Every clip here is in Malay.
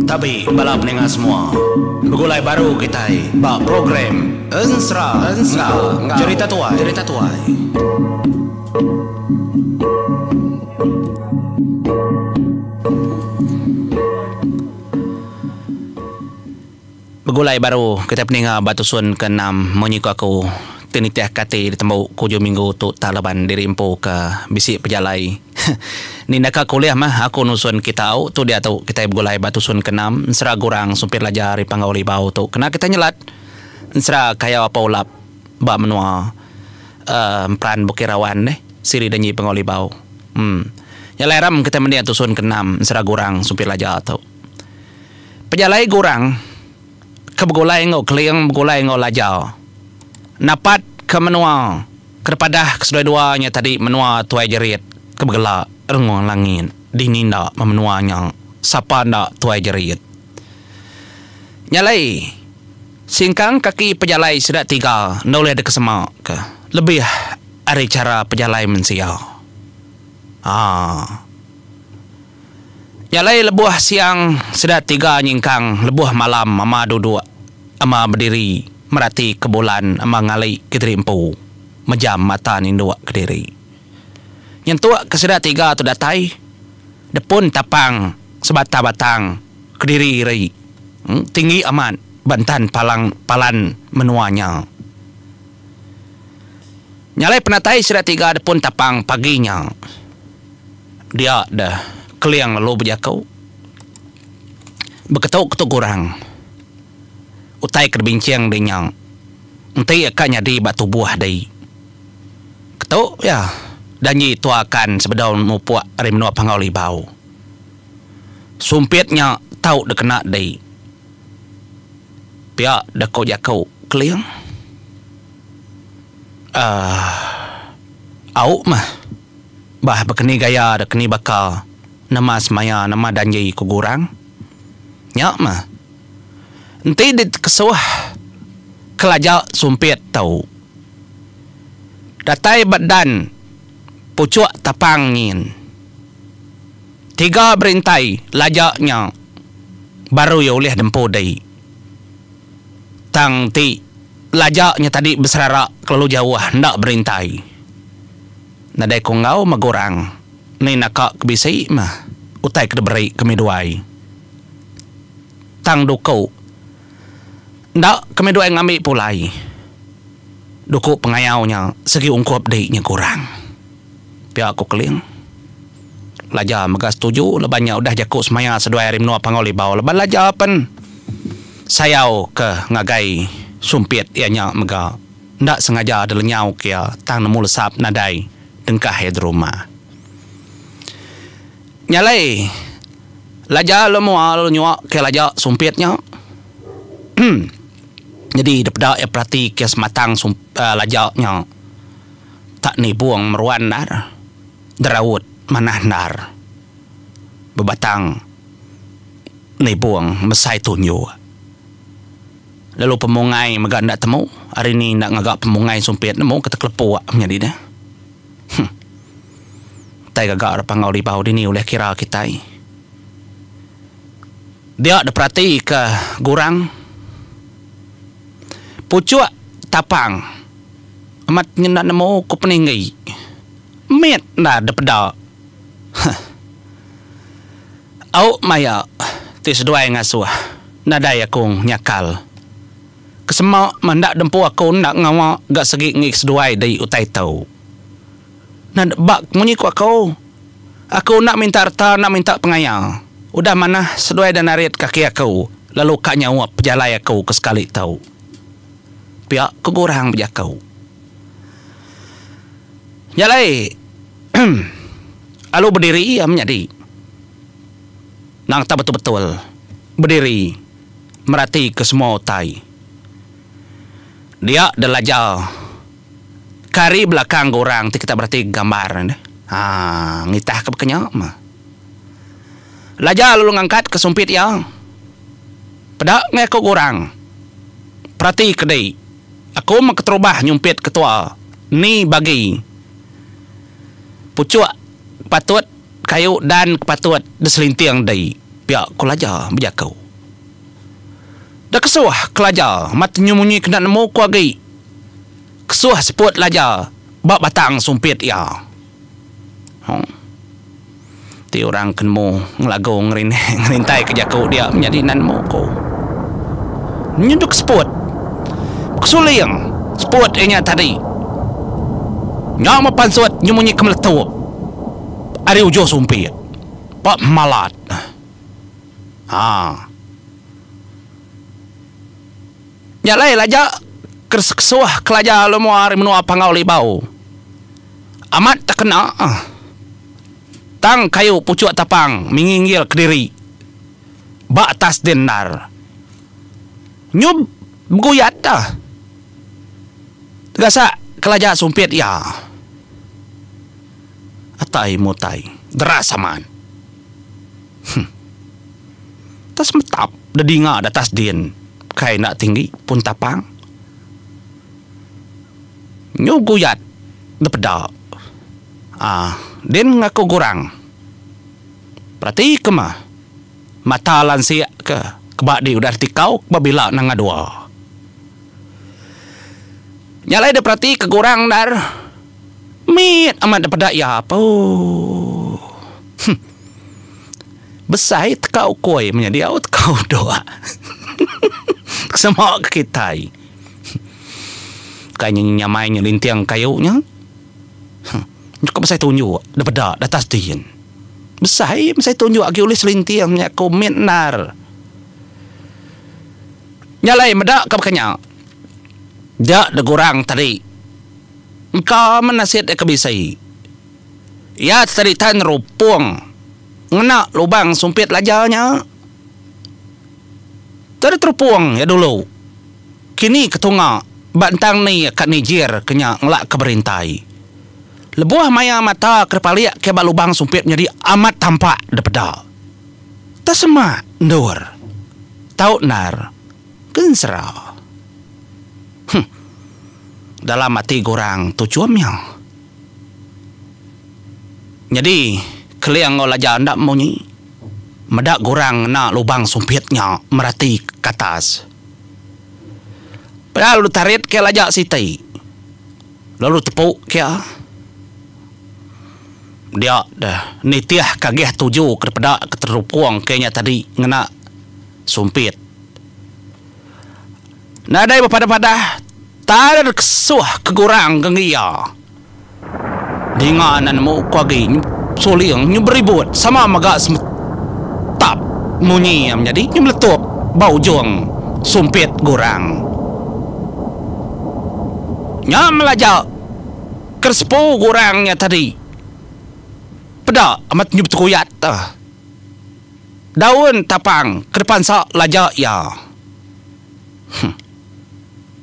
Tapi bala pendengar semua, begulai baru kita bak program Ensra cerita tuai. Begulai baru kita pendengar batu sun ke-6 menyiku aku tinitiah kati di tembok kujo minggu tu Taliban diri empu ke bisik pejalai. Ni nak kuliah mah aku nusun kita au tu dia tu kita begulai batu sun ke-6 ensra gurang sumpir lajar di pangauli bau tu kena kita nyelat ensra kaya apa ulap ba menua peran bukirawan siri danyi pangauli bau. Nyalai ram kita mendia tu sun ke-6 ensra gurang sumpir lajar tu. Pejalai gurang kebegulai ngau kliang begulai ngau lajau napat ke menua kepada kesedua-duanya tadi menua tuai jerit kebegelak rengung langit dininda memenuanya sapa ndak tuai jerit nyalai singkang kaki pejalai sedak 3 noleh de kesemak ke lebih ari cara pejalai mensiau nyalai lebuh siang sedak 3 nyingkang lebuh malam ama duduk ama berdiri merati ke bulan ama ngalai ke diri empu majam mata ninduk ke diri nyentuak ke sedak 3 tu datai depun tapang sebata-batang ke diri rai tinggi amat bantan palan menuanya nyalai penatai sedak 3 depun tapang paginya dia dah keliang lalu berjakau berketuk ketuk kurang utai kerbincang dengan entai akan jadi batu buah dai ketuk ya dan itu akan sebedaun mupuak rimnua pangauli bau sumpitnya tahu de kena dai pia de kau jakau keliang au mah bah berkeni gaya de keni bakal nama semaya nama danji ku gurang nyak mah enti di kesuah kelajak sumpit tahu datai badan pucuk tapang ngin 3 berintai lajaknya baru ya oleh dempo dai tang ti lajaknya tadi berserarak kalau jauh ndak berintai nadai kongau magurang ni nakak kebisai mah utai kedeberi kemiduai tang dukau ndak kemiduai ngambil pulai duku pengayaunya segi ungkop daiknya kurang pihak aku keling laja mega setuju lebannya udah jakuk semaya seduai rimnua pangauli bau leban laja pen sayau ke ngagai sumpit ianya mega ndak sengaja ada lenyau kia tang nemu lesap nadai dengkah hedroma nyalai laja lemual nyuak ke laja sumpitnya jadi dapda ya perhati kias matang lajaknya tak ni buang meruan dar derawut manah dar bebatang ni buang mesai tunyo lalu pemungai megak ndak temu hari ni nak ngagak pemungai sumpit nemu kata kelepuk menjadi dah tai gagak pangauli bau dini oleh kira kita dia ada perhati ke gurang pucuk tapang amat nyendak nemu ku peninggi met na depeda au maya tis duai ngasuh nadai akong nyakal kesemak mandak dempu aku nak ngawa gak segi ngik seduai dari utai tau nad bak munyi ku aku nak minta harta nak minta pengayal udah mana seduai dan narit kaki aku lalu kak nyawa pejalai aku ke sekali tau pihak kegurang berjakau nyalai alu berdiri ia menjadi nang tak betul-betul berdiri merhati ke semua utai dia delajal kari belakang gurang kita berarti gambar ngitah ke bekenya mah lajal lalu ngangkat ke sumpit ya pedak ngeko gurang perhati kedai aku maketerubah nyumpit ketua ni bagi pucuk patut kayu dan kepatut deselintiang dai pihak kulaja berjakau. Dah kesuah kelaja mat nyemunyi kena nemu ku agi. Kesuah seput laja bak batang sumpit ya. Ti orang kenmu ngelago ngerintai ke jakau dia menjadi nan mo ko. Nyunduk seput. Kesuliang seput enya tadi. Nya mapansut nyemunyi kemeletup. Ari ujo sumpit. Pak malat. Nyalai laja kesuah kelaja lo mo ari menua pangau libau. Amat tak kena. Tang kayu pucuk tapang minginggil kediri. Bak tas denar. Nyub beguyat dah. Tegasa kelaja sumpit ya. Atai mutai derasaman. Tas metap dedinga datas din. Kai nak tinggi pun tapang. Nyub guyat depedak. Den ngaku kurang. Berarti kemah mata lansia ke kebak di udah tikau babila nang ngadua. Nyalai de berarti kekurang dar. Mit amat daripada ya apa. Besai tekau koi menjadi au tekau doa. Semua kekitai. Kayaknya nyamai nyelintiang kayunya. Kau besai tunjuk daripada datas din. Besai tunjuk lagi oleh selintiang nya komen nar. Nyalai medak kabakanya. Dia de kurang tadi. Engkau menasihat kebisai. Ya tadi tan rupung. Ngena lubang sumpit lajanya. Tadi terpuang ya dulu. Kini ketunga bantang ni kat Niger kenya ngelak keberintai. Lebuah maya mata kerpaliak ke lubang sumpit menjadi amat tampak daripada. Tak semak ndur. Tahu nar. Gensera. Dalam hati gorang tujuannya. Jadi keliang ngolah jalan tak mau ni. Medak gorang nak lubang sumpitnya merati ke atas. Padahal lu tarit ke lajak sitai. Lalu tepuk ke dia dah nitiah kagih tuju kepada keterupuang kayaknya tadi ngena sumpit. Nadai pada tak ada kesuah kegurang gengia. Dengan mu kuagi suliang beribut sama maga tap munyi menjadi meletup bau jong sumpit gurang. Nya melajak kerspo gurangnya tadi. Peda amat nyub tekuyat. Daun tapang ke depan sak lajak ya.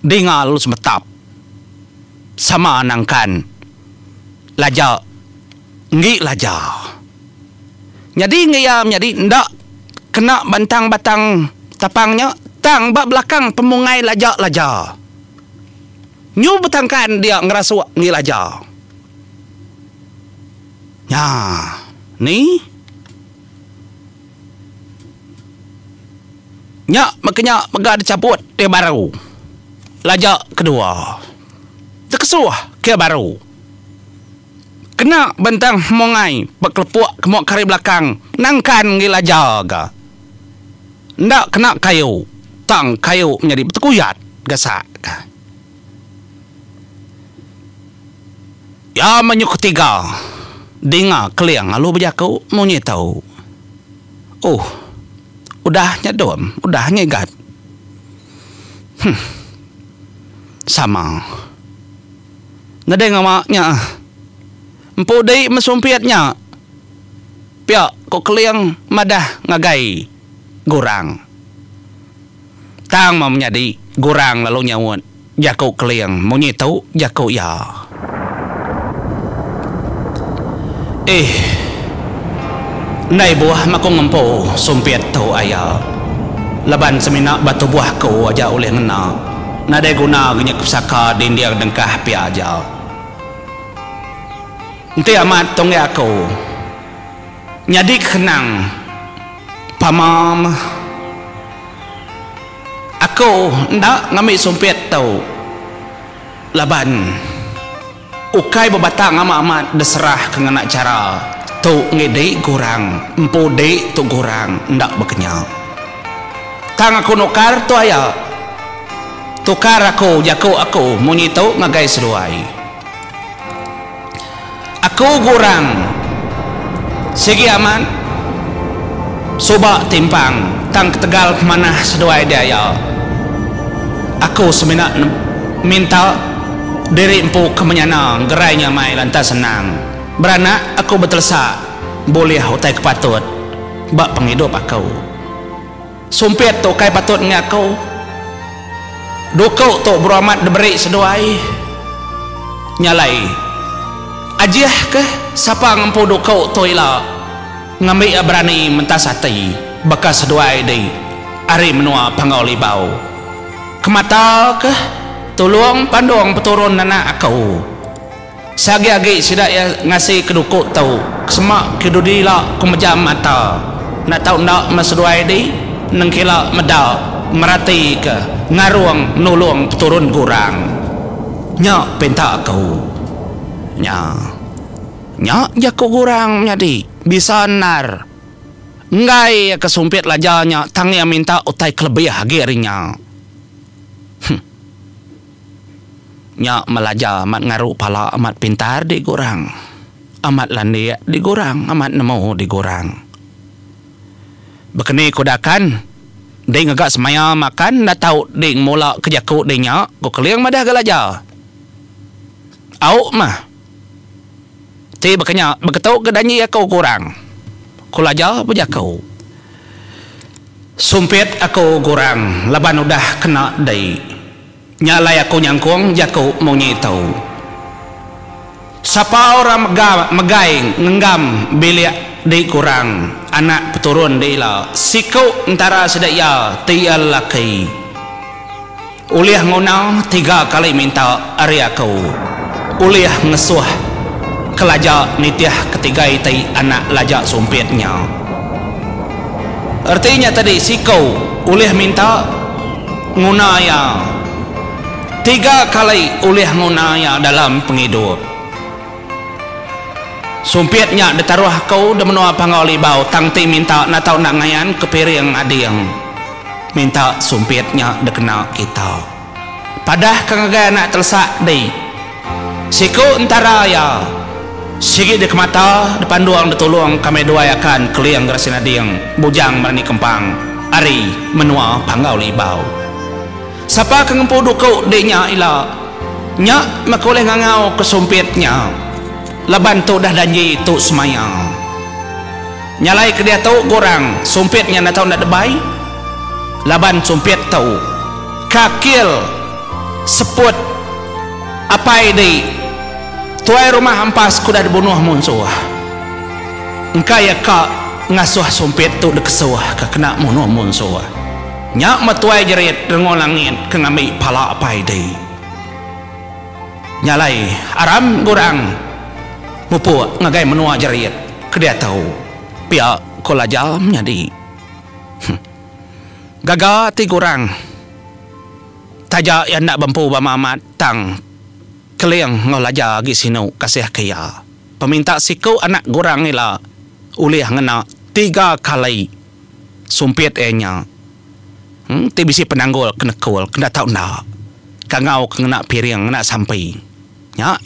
Dengar lu semetap. Sama anangkan lajak ngi lajak. Jadi ngaya menjadi ndak kena bantang batang tapangnya tang bak belakang pemungai lajak. Nyub betangkan dia ngerasuk ngi lajak. Ya, ni nya makanya megah dicabut dia baru. Lajak kedua. Terkesuah ke baru. Kena bentang mongai berkelepuk kemuk kari belakang nangkan ngi lajak ga. Ndak kena kayu. Tang kayu menjadi bertekuyat gasak ga. Ya menyuk ketiga. Dengar keliang lalu berjakau mau tahu. Oh, udahnya dom, udahnya gat. Sama. Ngedengar maknya. Empu dei mesumpiatnya. Pihak kok keliang madah ngagai gurang. Tang mau menjadi gurang lalu nyawut. Jakau keliang mau tahu jakau ya. Nai buah makong ngempo sumpit tau ayah. Laban semina batu buah ko aja oleh ngena. Nadai guna genyak pusaka din dia dengkah pi aja. Enti amat tong aku. nyadi kenang pamam aku ndak ngambil sumpit tau laban ukai bebatang amat deserah kengena cara tu ngedek kurang empu dek tu kurang ndak berkenyal tang aku nukar tu ayah tukar aku jaku aku munyi tu ngagai seruai aku kurang segi aman subak timpang tang ketegal kemanah seduai dia ya aku seminat minta diri empu kemenyana gerainya mai lantas senang beranak aku betelsa boleh utai kepatut bak penghidup aku sumpit tu kai patut ngaku dukau tu beramat diberi seduai nyalai ajiah ke siapa ngempu dukau tu ila ngambil berani mentas hati bekas seduai di hari menua panggauli bau kemata ke tolong pandong peturun anak aku sagi-agi sidak ya ngasih kedukuk tau semak kedudila kumejam mata nak tahu ndak maseduai di nengkila medal merati ke ngaruang nulung peturun kurang nyak penta aku nyak jaku kurang nyadi bisa nar ngai kesumpit lajanya tang yang minta utai kelebih hagirinya nyak melajar amat ngaru pala amat pintar di kurang amat landia di kurang amat nemu di kurang bekeni kudakan ding agak semaya makan dah tahu ding mula kejaku dingnya ku keliang madah galaja au mah ti bekenya beketau kedanyi aku kurang kulaja bejakau sumpit aku kurang laban udah kena dai nyalai aku nyangkung jaku mau nyitau siapa orang megai ngenggam bilik di kurang anak peturun di la siku antara sedaya tiga laki uliah ngunang 3 kali minta ari aku uliah ngesuh kelaja nitiah ketiga itu anak lajak sumpitnya artinya tadi siku uliah minta ngunaya 3 kali uliah ngunaya dalam penghidup sumpitnya ditaruh kau de menua pangoli bau tangti minta na tau nak ngayan ke piring adiang minta sumpitnya dekena kita padah kengagai nak telsak di siku antara ya sigi de kemata depan duang detulung kami dua akan keliang gerasin adiang bujang merani kempang ari menua pangoli bau siapa kengempu dukau dinya ila nyak makuleh ngangau kesumpitnya laban tu dah janji tu semaya nyalai ke dia tahu gorang sumpitnya nak tahu nak debai laban sumpit tahu kakil seput apa ini tuai rumah hampas kuda dibunuh munsuh engkau ya kak ngasuh sumpit tu dekesuh ke kena bunuh munsuh nyak matuai jerit dengon langit kengambil pala apa ini nyalai aram gorang mupu ngagai menua jerit kedia tahu pihak kolajal menjadi gagal ti kurang taja yang nak bampu bamamat tang keliang ngolaja gi sinu kasih kaya peminta siku anak kurang ila uliah ngena 3 kali sumpit enya ti bisi penanggul kena kul kena tahu ndak kangau kena piring nak sampai ya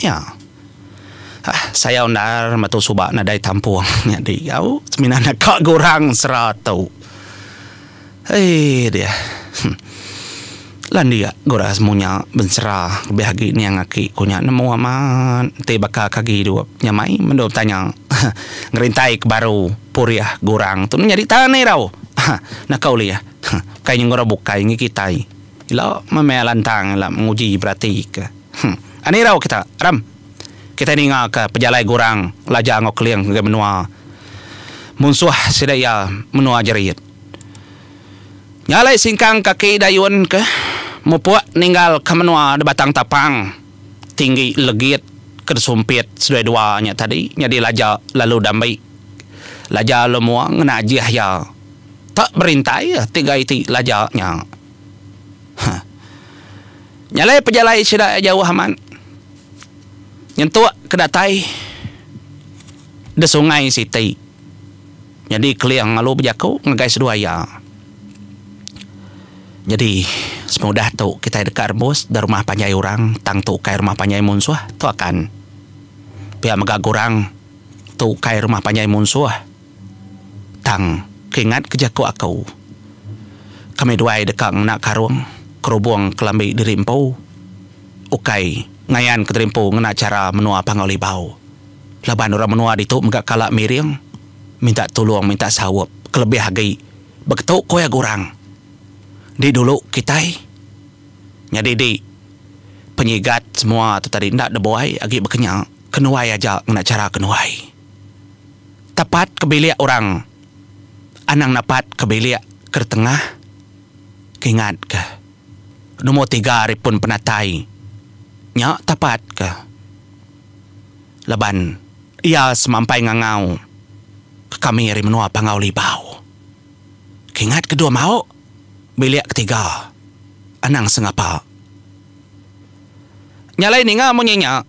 saya undar matu subak nadai tampung jadi kau semina nak kak gorang seratu dia lan dia gora semuanya bensera behagi ni yang aki kunya nemu aman te baka kagi dua nyamai mendom tanya ngerintai ke baru puriah gorang tu nyari tane rau nak kau lihat kai ngora bukai ngikitai ila mamelantang la menguji berarti ke ani rau kita ram kita ni ke pejalai gorang laja ngok liang ke menua munsuh sedaya menua jerit nyalai singkang kaki dayun ke mupuak ninggal ke menua de batang tapang tinggi legit ke sumpit sudah duanya tadi jadi laja lalu damai Lajar lemua ngena jiah ya. Tak berintai ya 3 iti lajarnya. Nyalai pejalai sida jauh aman. Nyentuak kedatai de sungai siti. Jadi keliang ngalu berjaku ngegais dua ya. Jadi semudah tu kita dekat rebus dari rumah panjai orang tang tu kai rumah panjai munsuh tu akan pihak megak kurang tu kai rumah panjai munsuh tang keingat kejaku aku kami dua dekat nak karung kerubung kelambi dirimpu ukai ngayan ke dirimpu ngena cara menua pangoli bau laban orang menua ditu megak kalak miring minta tolong minta sawap kelebih hagi begitu koya kurang di dulu kita jadi di penyigat semua tu tadi ndak deboai agi berkenyak kenuai aja ngena cara kenuai tepat kebiliak orang anang napat kebiliak ke tengah keingat ke nomor 3 ripun penatai nya tepat ke leban ia semampai ngangau ke kami ri menua pangau libau keingat kedua mau biliak ketiga anang sengapa nyalai ninga menyenyak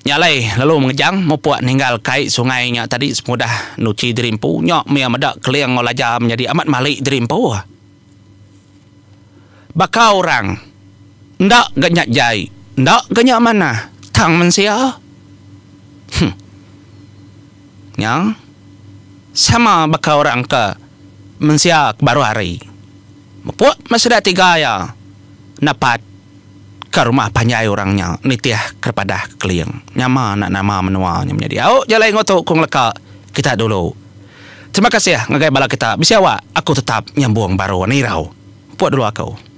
nyalai lalu mengejang mau puak ninggal kai sungainya tadi semudah nuci dirimpu nyok mia medak keliang ngolaja menjadi amat malik dirimpu bakal orang ndak ganyak jai ndak ganyak mana tang mensia yang sama bakal orang ke mensia baru hari puak masih ada 3 ya napat ke rumah panjai orangnya nitiah kepada keliang nyama nak nama menuanya menjadi jalan ngotok kong leka kita dulu terima kasih ya ngagai bala kita bisa awak aku tetap nyambung baru nirau puak dulu aku